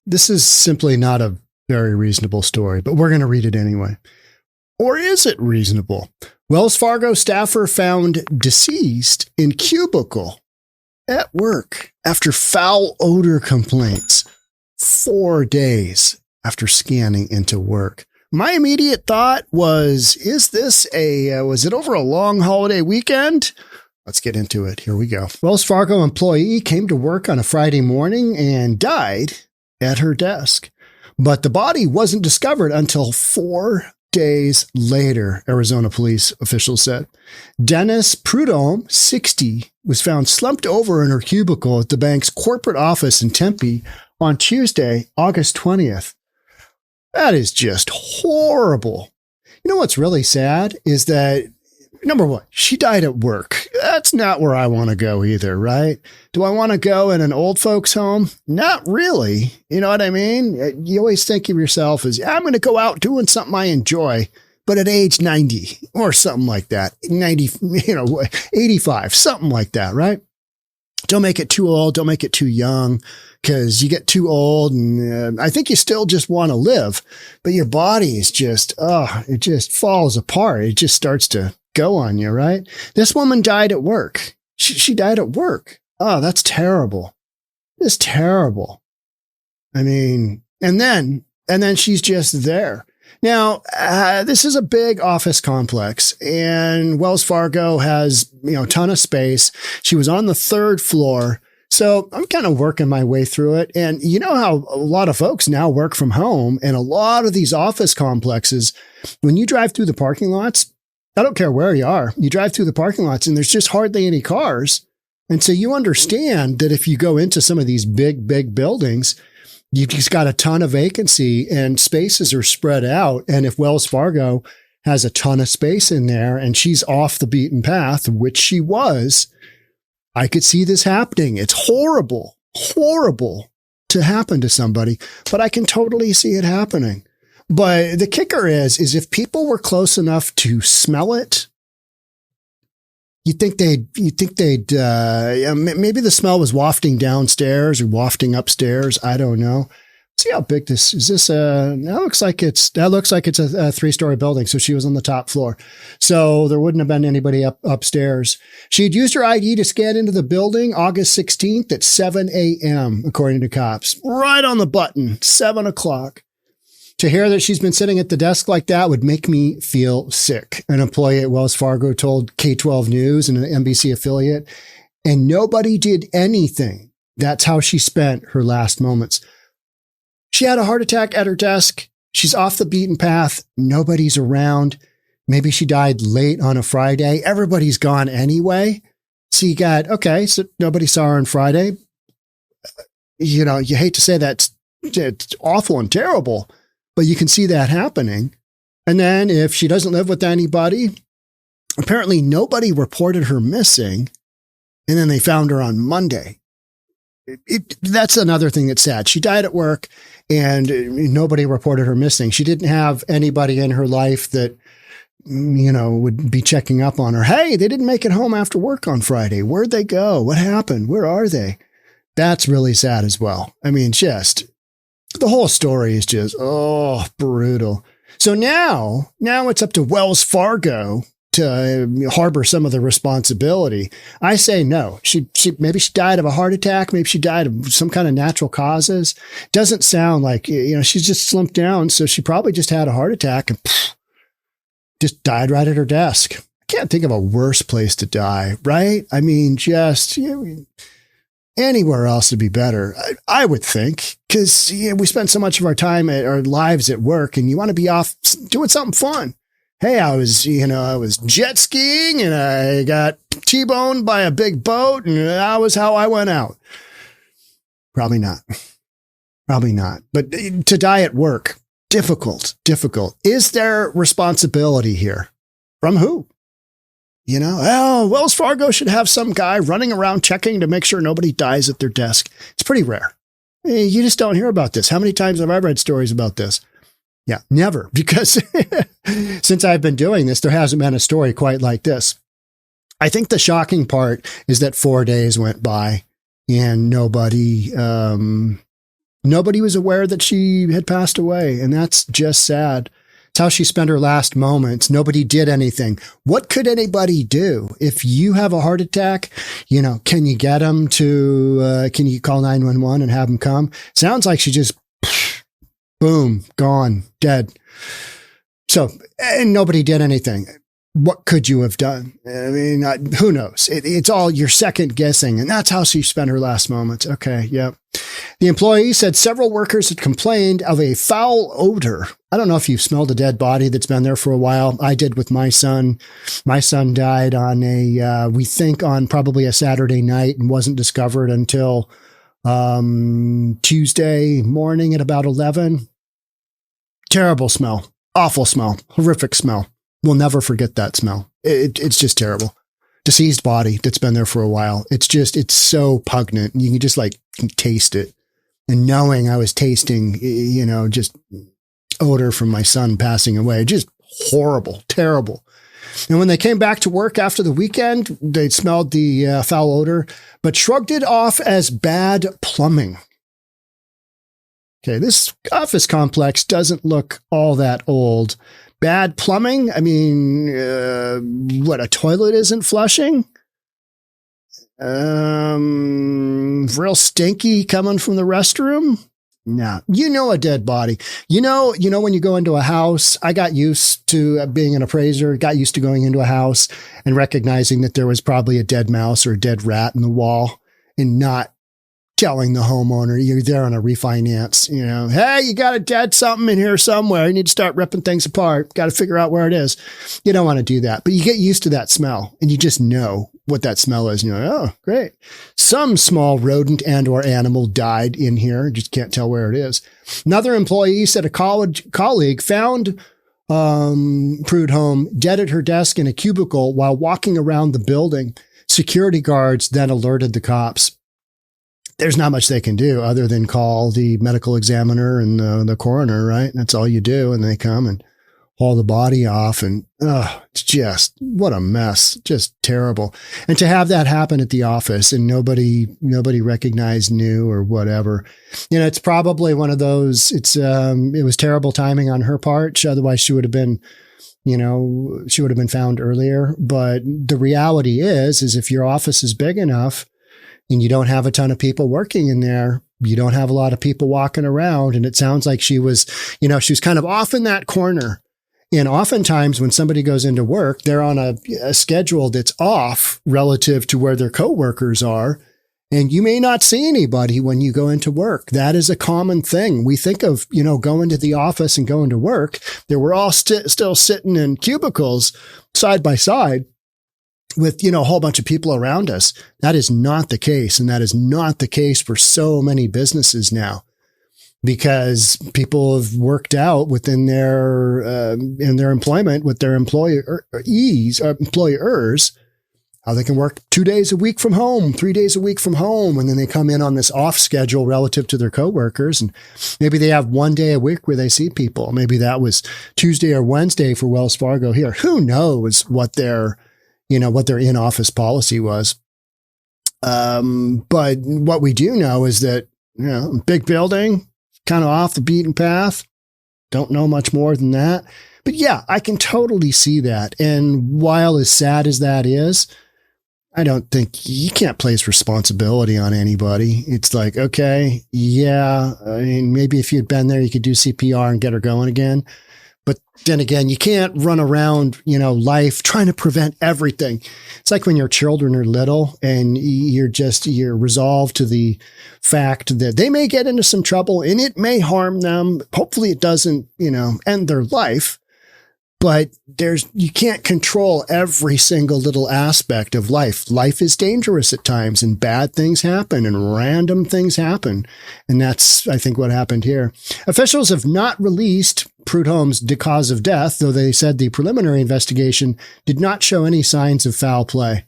This is simply not a very reasonable story, but we're going to read it anyway. Or is it reasonable? Wells Fargo staffer found deceased in cubicle at work after foul odor complaints 4 days after scanning into work. My immediate thought was, was it over a long holiday weekend? Let's get into it. Here we go. Wells Fargo employee came to work on a Friday morning and died at her desk, but the body wasn't discovered until 4 days later, Arizona police officials said. Dennis Prudom, 60, was found slumped over in her cubicle at the bank's corporate office in Tempe on Tuesday, August 20th. That is just horrible. You know what's really sad is that, number one, she died at work. That's not where I want to go either, right? Do I want to go in an old folks home? Not really. You know what I mean? You always think of yourself as, I'm going to go out doing something I enjoy, but at age 90 or something like that, 90, 85, something like that, right? Don't make it too old. Don't make it too young, because you get too old and I think you still just want to live, but your body is just, it just falls apart. It just starts to go on you, right? This woman died at work. She died at work. Oh, that's terrible. It's terrible. I mean, and then she's just there. Now, this is a big office complex, and Wells Fargo has, a ton of space. She was on the 3rd floor. So I'm kind of working my way through it. And you know how a lot of folks now work from home, and a lot of these office complexes, when you drive through the parking lots, I don't care where you are, you drive through the parking lots and there's just hardly any cars. And so you understand that if you go into some of these big buildings, you've just got a ton of vacancy and spaces are spread out. And if Wells Fargo has a ton of space in there and she's off the beaten path, which she was, I could see this happening. It's horrible to happen to somebody, but I can totally see it happening. But the kicker is if people were close enough to smell it, you think they'd, maybe the smell was wafting downstairs or wafting upstairs. I don't know. See how big this is. That looks like it's a 3-story building. So she was on the top floor. So there wouldn't have been anybody upstairs. She had used her ID to scan into the building August 16th at 7 a.m., according to cops. Right on the button, 7 o'clock. To hear that she's been sitting at the desk like that would make me feel sick. An employee at Wells Fargo told K-12 News and an NBC affiliate, and nobody did anything. That's how she spent her last moments. She had a heart attack at her desk. She's off the beaten path. Nobody's around. Maybe she died late on a Friday. Everybody's gone anyway. So so nobody saw her on Friday. You hate to say that it's awful and terrible, but you can see that happening. And then if she doesn't live with anybody, apparently nobody reported her missing. And then they found her on Monday. That's another thing that's sad. She died at work and nobody reported her missing. She didn't have anybody in her life that, would be checking up on her. Hey, they didn't make it home after work on Friday. Where'd they go? What happened? Where are they? That's really sad as well. I mean, just the whole story is just, brutal. So now it's up to Wells Fargo to harbor some of the responsibility. I say no. Maybe she died of a heart attack. Maybe she died of some kind of natural causes. Doesn't sound like, she's just slumped down. So she probably just had a heart attack and just died right at her desk. I can't think of a worse place to die, right? I mean, just anywhere else would be better, I would think, because we spend so much of our time our lives at work, and you want to be off doing something fun. Hey, I was jet skiing and I got T-boned by a big boat, and that was how I went out. Probably not. But to die at work, difficult. Is there responsibility here? From who? Wells Fargo should have some guy running around checking to make sure nobody dies at their desk. It's pretty rare. You just don't hear about this. How many times have I read stories about this? Yeah, never, because since I've been doing this, there hasn't been a story quite like this. I think the shocking part is that 4 days went by and nobody Nobody was aware that she had passed away, and that's just sad. It's how she spent her last moments. Nobody did anything. What could anybody do? If you have a heart attack, can you get them to, can you call 911 and have them come? Sounds like she just, boom, gone, dead. So, and nobody did anything. What could you have done? I mean, who knows? It's all you're second guessing. And that's how she spent her last moments. Okay. Yep. The employee said several workers had complained of a foul odor. I don't know if you've smelled a dead body that's been there for a while. I did with my son. My son died on we think on probably a Saturday night and wasn't discovered until Tuesday morning at about 11. Terrible smell. Awful smell. Horrific smell. We'll never forget that smell. It's just terrible. Deceased body that's been there for a while. It's so pungent. You can just taste it. And knowing I was tasting, just odor from my son passing away, just horrible, terrible. And when they came back to work after the weekend, they smelled the foul odor, but shrugged it off as bad plumbing. Okay, this office complex doesn't look all that old. Bad plumbing? I mean, a toilet isn't flushing? Real stinky coming from the restroom? No. A dead body. When you go into a house, I got used to being an appraiser, got used to going into a house and recognizing that there was probably a dead mouse or a dead rat in the wall and not telling the homeowner you're there on a refinance, hey, you got a dead something in here somewhere. You need to start ripping things apart. Got to figure out where it is. You don't want to do that, but you get used to that smell and you just know what that smell is. And you're like, oh, great. Some small rodent and or animal died in here. Just can't tell where it is. Another employee said a colleague found Prudom dead at her desk in a cubicle while walking around the building. Security guards then alerted the cops. There's not much they can do other than call the medical examiner and the coroner, right? That's all you do. And they come and haul the body off. And it's just, what a mess. Just terrible. And to have that happen at the office and nobody recognized, knew or whatever, it's probably one of those, it was terrible timing on her part. Otherwise she would have been, she would have been found earlier. But the reality is if your office is big enough, and you don't have a ton of people working in there, you don't have a lot of people walking around. And it sounds like she was kind of off in that corner. And oftentimes when somebody goes into work, they're on a schedule that's off relative to where their coworkers are. And you may not see anybody when you go into work. That is a common thing. We think of, going to the office and going to work. They were all still sitting in cubicles side by side with, a whole bunch of people around us. That is not the case. And that is not the case for so many businesses now, because people have worked out within their, in their employment with their employers, how they can work 2 days a week from home, 3 days a week from home. And then they come in on this off schedule relative to their coworkers. And maybe they have 1 day a week where they see people. Maybe that was Tuesday or Wednesday for Wells Fargo here. Who knows what their in-office policy was. But what we do know is that, big building, kind of off the beaten path. Don't know much more than that. But yeah, I can totally see that. And while as sad as that is, I don't think you can't place responsibility on anybody. It's like, okay, yeah, I mean, maybe if you'd been there, you could do CPR and get her going again. But then again, you can't run around, life trying to prevent everything. It's like when your children are little and you're resolved to the fact that they may get into some trouble and it may harm them. Hopefully it doesn't, end their life. But you can't control every single little aspect of life. Life is dangerous at times and bad things happen and random things happen. And that's, I think, what happened here. Officials have not released Prudhom's cause of death, though they said the preliminary investigation did not show any signs of foul play.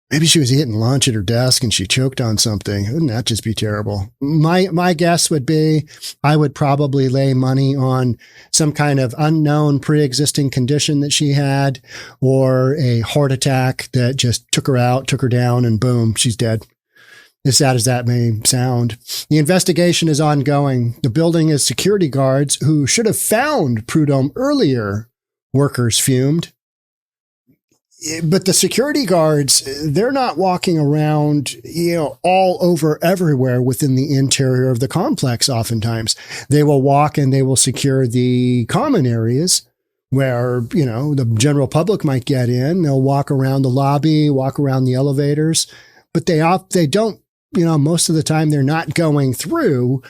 Maybe she was eating lunch at her desk and she choked on something. Wouldn't that just be terrible? My guess would be I would probably lay money on some kind of unknown pre-existing condition that she had, or a heart attack that just took her out, took her down, and boom, she's dead. as sad as that may sound. The investigation is ongoing. The building is security guards who should have found Prudom earlier. Workers fumed. But the security guards, they're not walking around, all over everywhere within the interior of the complex. Oftentimes they will walk and they will secure the common areas where, the general public might get in. They'll walk around the lobby, walk around the elevators, but they don't, most of the time they're not going through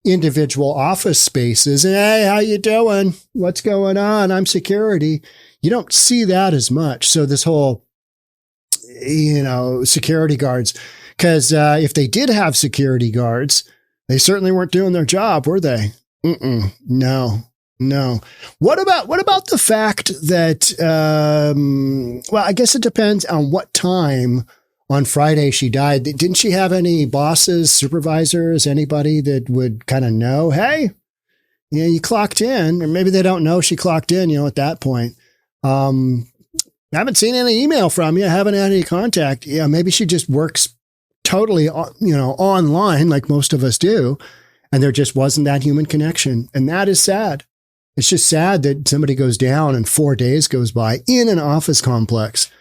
individual office spaces. And, hey, how you doing? What's going on? I'm security. You don't see that as much. So this whole, security guards, because if they did have security guards, they certainly weren't doing their job, were they? No. What about the fact that, I guess it depends on what time on Friday she died. Didn't she have any bosses, supervisors, anybody that would kind of know, hey, you clocked in, or maybe they don't know she clocked in, at that point. I haven't seen any email from you. I haven't had any contact. Yeah, maybe she just works totally, online like most of us do. And there just wasn't that human connection. And that is sad. It's just sad that somebody goes down and 4 days goes by in an office complex.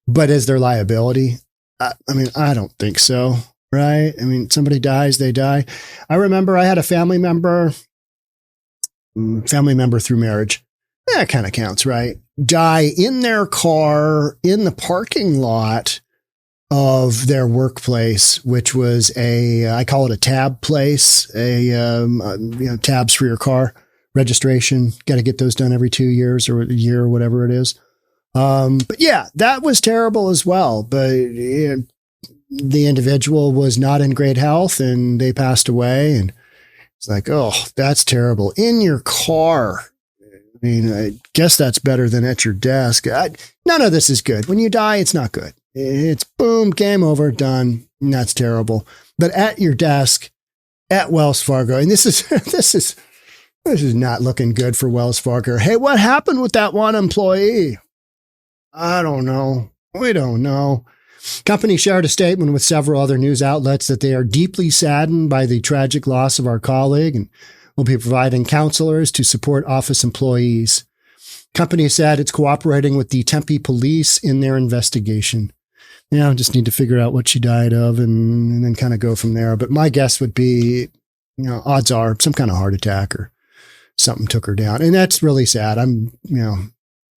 But is there liability? I don't think so. Right? Somebody dies, they die. I remember I had a family member through marriage. That kind of counts, right? Die in their car in the parking lot of their workplace, which was I call it a tab place, tabs for your car registration. Got to get those done every 2 years or a year or whatever it is. But yeah, that was terrible as well. But the individual was not in great health and they passed away. And it's like, oh, that's terrible. In your car. I guess that's better than at your desk. None of this is good. When you die, it's not good. It's boom, game over, done. And that's terrible. But at your desk, at Wells Fargo, and this is not looking good for Wells Fargo. Hey, what happened with that one employee? I don't know. We don't know. Company shared a statement with several other news outlets that they are deeply saddened by the tragic loss of our colleague and will be providing counselors to support office employees. Company said it's cooperating with the Tempe police in their investigation. Just need to figure out what she died of and then kind of go from there. But my guess would be, odds are some kind of heart attack or something took her down. And that's really sad.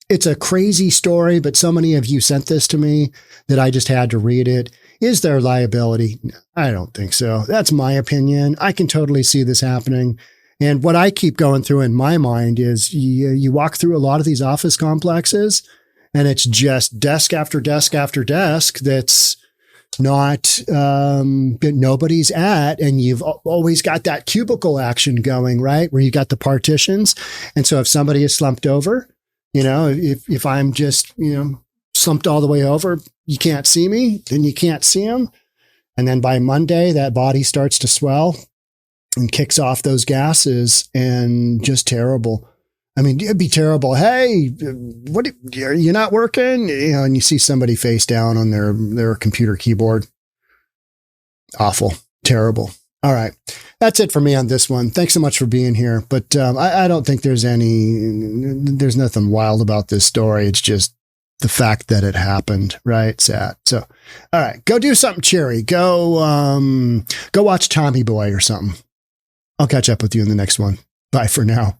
It's a crazy story, but so many of you sent this to me that I just had to read it. Is there liability? I don't think so. That's my opinion. I can totally see this happening. And what I keep going through in my mind is you walk through a lot of these office complexes and it's just desk after desk after desk that's not, that nobody's at. And you've always got that cubicle action going, right? Where you got the partitions. And so if somebody is slumped over, if I'm just, slumped all the way over, you can't see me, then you can't see them. And then by Monday, that body starts to swell and kicks off those gases and just terrible. It'd be terrible. Hey, what, are you not working? And you see somebody face down on their computer keyboard. Awful. Terrible. All right. That's it for me on this one. Thanks so much for being here. But I don't think there's nothing wild about this story. It's just the fact that it happened, right? Sad. So, all right, go do something cheery. Go watch Tommy Boy or something. I'll catch up with you in the next one. Bye for now.